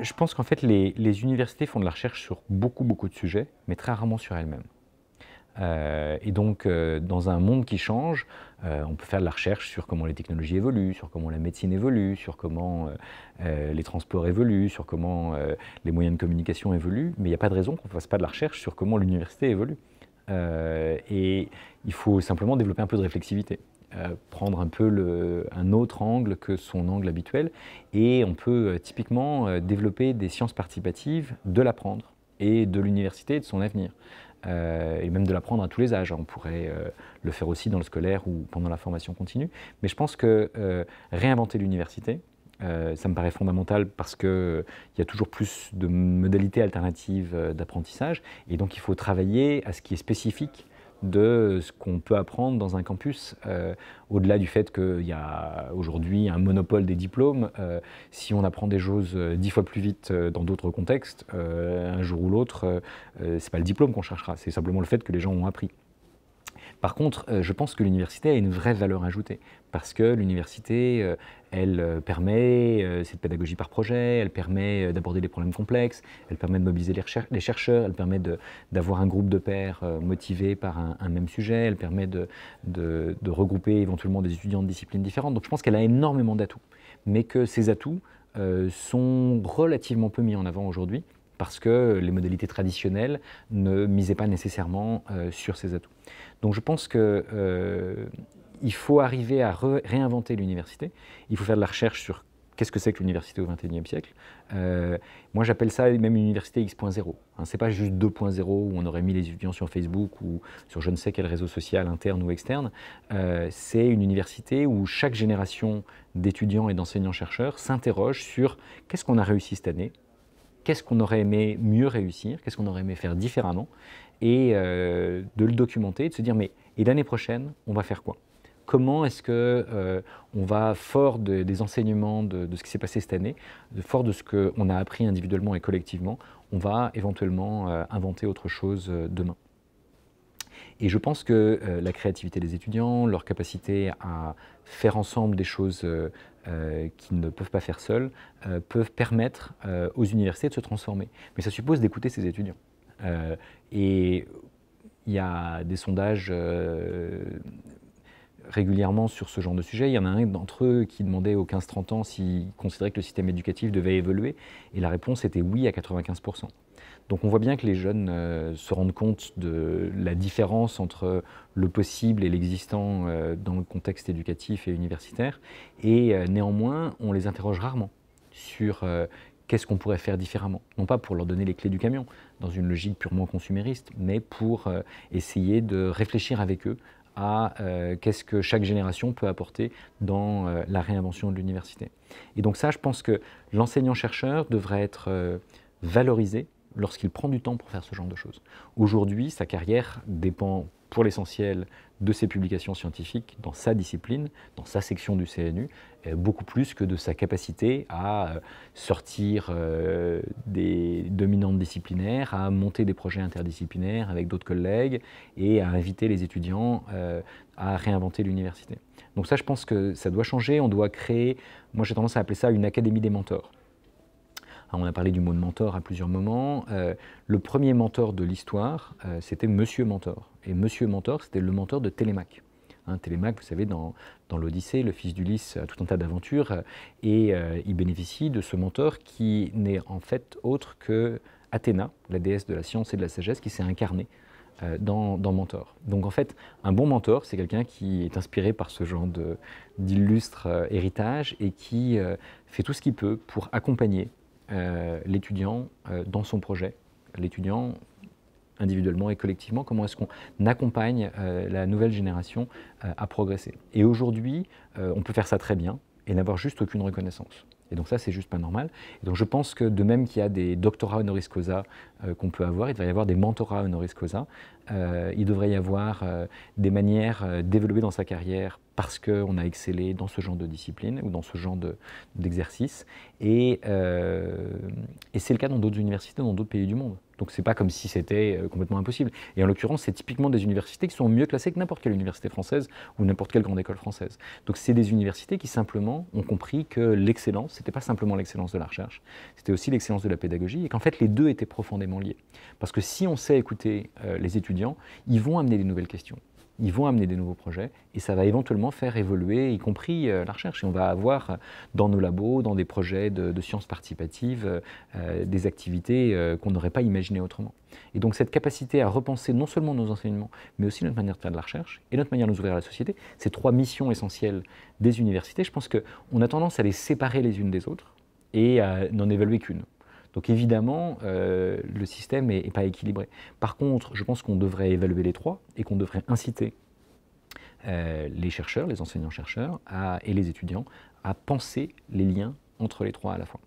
Je pense qu'en fait, les universités font de la recherche sur beaucoup de sujets, mais très rarement sur elles-mêmes. Et donc, dans un monde qui change, on peut faire de la recherche sur comment les technologies évoluent, sur comment la médecine évolue, sur comment les transports évoluent, sur comment les moyens de communication évoluent, mais il n'y a pas de raison qu'on ne fasse pas de la recherche sur comment l'université évolue. Et il faut simplement développer un peu de réflexivité. Prendre un peu un autre angle que son angle habituel, et on peut typiquement développer des sciences participatives de l'apprendre et de l'université et de son avenir. Et même de l'apprendre à tous les âges. On pourrait le faire aussi dans le scolaire ou pendant la formation continue. Mais je pense que réinventer l'université, ça me paraît fondamental parce qu'il y a toujours plus de modalités alternatives d'apprentissage. Et donc il faut travailler à ce qui est spécifique de ce qu'on peut apprendre dans un campus, au-delà du fait qu'il y a aujourd'hui un monopole des diplômes. Si on apprend des choses 10 fois plus vite dans d'autres contextes, un jour ou l'autre, c'est pas le diplôme qu'on cherchera, c'est simplement le fait que les gens ont appris. Par contre, je pense que l'université a une vraie valeur ajoutée, parce que l'université, elle permet cette pédagogie par projet, elle permet d'aborder des problèmes complexes, elle permet de mobiliser les chercheurs, elle permet d'avoir un groupe de pairs motivés par un même sujet, elle permet de regrouper éventuellement des étudiants de disciplines différentes. Donc je pense qu'elle a énormément d'atouts, mais que ces atouts sont relativement peu mis en avant aujourd'hui, parce que les modalités traditionnelles ne misaient pas nécessairement sur ces atouts. Donc je pense qu'il faut arriver à réinventer l'université. Il faut faire de la recherche sur qu'est-ce que c'est que l'université au XXIe siècle. Moi j'appelle ça même une université X.0. Hein, c'est pas juste 2.0 où on aurait mis les étudiants sur Facebook ou sur je ne sais quel réseau social interne ou externe. C'est une université où chaque génération d'étudiants et d'enseignants-chercheurs s'interroge sur qu'est-ce qu'on a réussi cette année, qu'est-ce qu'on aurait aimé mieux réussir, qu'est-ce qu'on aurait aimé faire différemment, et de le documenter, de se dire, mais et l'année prochaine, on va faire quoi? Comment est-ce qu'on va, fort des enseignements de ce qui s'est passé cette année, fort de ce qu'on a appris individuellement et collectivement, on va éventuellement inventer autre chose demain? Et je pense que la créativité des étudiants, leur capacité à faire ensemble des choses qu'ils ne peuvent pas faire seuls, peuvent permettre aux universités de se transformer. Mais ça suppose d'écouter ces étudiants. Et il y a des sondages régulièrement sur ce genre de sujet. Il y en a un d'entre eux qui demandait aux 15-30 ans s'ils considéraient que le système éducatif devait évoluer, et la réponse était oui à 95%. Donc on voit bien que les jeunes se rendent compte de la différence entre le possible et l'existant dans le contexte éducatif et universitaire, et néanmoins on les interroge rarement sur qu'est-ce qu'on pourrait faire différemment. Non pas pour leur donner les clés du camion, dans une logique purement consumériste, mais pour essayer de réfléchir avec eux à qu'est-ce que chaque génération peut apporter dans la réinvention de l'université. Et donc ça, je pense que l'enseignant-chercheur devrait être valorisé lorsqu'il prend du temps pour faire ce genre de choses. Aujourd'hui, sa carrière dépend pour l'essentiel de ses publications scientifiques dans sa discipline, dans sa section du CNU, beaucoup plus que de sa capacité à sortir des dominantes disciplinaires, à monter des projets interdisciplinaires avec d'autres collègues et à inviter les étudiants à réinventer l'université. Donc ça, je pense que ça doit changer. On doit créer, moi j'ai tendance à appeler ça une académie des mentors. On a parlé du mot de mentor à plusieurs moments. Le premier mentor de l'histoire, c'était Monsieur Mentor. Et Monsieur Mentor, c'était le mentor de Télémaque. Télémaque, vous savez, dans l'Odyssée, le fils d'Ulysse a tout un tas d'aventures, et il bénéficie de ce mentor qui n'est en fait autre que Athéna, la déesse de la science et de la sagesse, qui s'est incarnée dans Mentor. Donc en fait, un bon mentor, c'est quelqu'un qui est inspiré par ce genre d'illustre héritage et qui fait tout ce qu'il peut pour accompagner l'étudiant dans son projet, l'étudiant individuellement et collectivement, comment est-ce qu'on accompagne la nouvelle génération à progresser. Et aujourd'hui, on peut faire ça très bien et n'avoir juste aucune reconnaissance. Et donc ça, c'est juste pas normal. Et donc je pense que de même qu'il y a des doctorats honoris causa qu'on peut avoir. Il devrait y avoir des mentorats honoris causa. Il devrait y avoir des manières d'évoluer dans sa carrière parce qu'on a excellé dans ce genre de discipline ou dans ce genre d'exercice. Et c'est le cas dans d'autres universités, dans d'autres pays du monde. Donc c'est pas comme si c'était complètement impossible. Et en l'occurrence, c'est typiquement des universités qui sont mieux classées que n'importe quelle université française ou n'importe quelle grande école française. Donc c'est des universités qui simplement ont compris que l'excellence, c'était pas simplement l'excellence de la recherche, c'était aussi l'excellence de la pédagogie, et qu'en fait les deux étaient profondément liés. Parce que si on sait écouter les étudiants, ils vont amener des nouvelles questions. Ils vont amener des nouveaux projets et ça va éventuellement faire évoluer, y compris la recherche. Et on va avoir dans nos labos, dans des projets de sciences participatives, des activités qu'on n'aurait pas imaginées autrement. Et donc cette capacité à repenser non seulement nos enseignements, mais aussi notre manière de faire de la recherche et notre manière de nous ouvrir à la société, ces trois missions essentielles des universités, je pense qu'on a tendance à les séparer les unes des autres et à n'en évaluer qu'une. Donc évidemment, le système n'est pas équilibré. Par contre, je pense qu'on devrait évaluer les trois et qu'on devrait inciter les chercheurs, les enseignants-chercheurs et les étudiants à penser les liens entre les trois à la fois.